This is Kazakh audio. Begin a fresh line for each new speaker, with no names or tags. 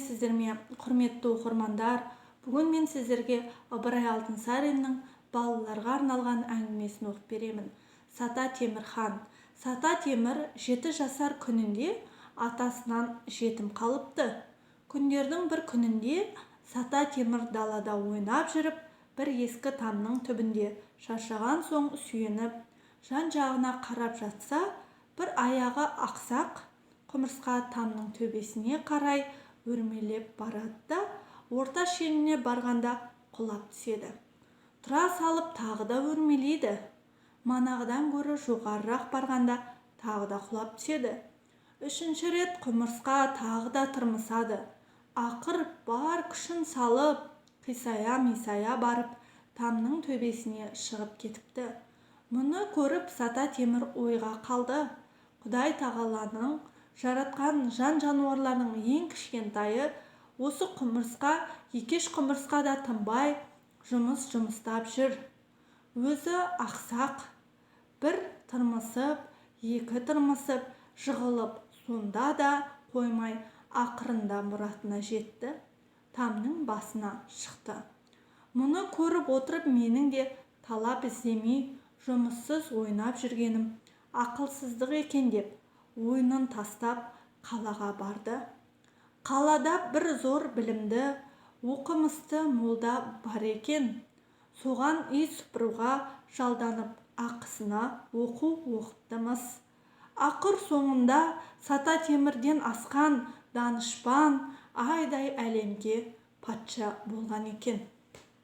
сәлеметсіздер ме, құрметті оқырмандар? Бүгін мен сіздерге Ыбырай Алтынсариннің балаларға арналған әңгімесін оқып беремін. Сата Темірхан. Сата Темір 7 жасар күнінде атасынан жетім қалыпты. Күндердің бір күнінде Сата Темір далада ойнап жүріп, бір ескі тамның түбінде шаршаған соң сүйеніп, жан-жағына қарап жатса, бір аяғы ақсақ құмырсқа тамның төбесіне қарай өрмелеп барады да, орта шеніне барғанда құлап түседі. Тұра салып тағы да өрмелейді. Манағыдан гөрі жоғарырақ барғанда тағы да құлап түседі. 3-ші рет құмырсқа тағы да тырмысады. Ақыр бар күшін салып, қисая-мисая барып, тамның төбесіне шығып кетіпті. Мұны көріп Сата Темір ойға қалды. Құдай тағаланың жаратқан жан-жануарлардың ең кішкентайы осы құмырсқа, екеш құмырсқа да тынбай жұмыстап жүр. Өзі ақсақ, бір тырмысып, екі тырмысып, жығылып, сонда да қоймай, ақырында мұратына жетті. Тамның басына шықты. Мұны көріп отырып менің де талап іздемей, жұмыссыз ойнап жүргенім ақылсыздық екен деп, ойынын тастап қалаға барды. Қалада бір зор білімді, оқымысты молда бар екен. Соған үй сыпыруға жалданып, ақысына оқу оқыттымыз. Ақыр соңында Сата Темірден асқан данышпан айдай әлемге патша болған екен.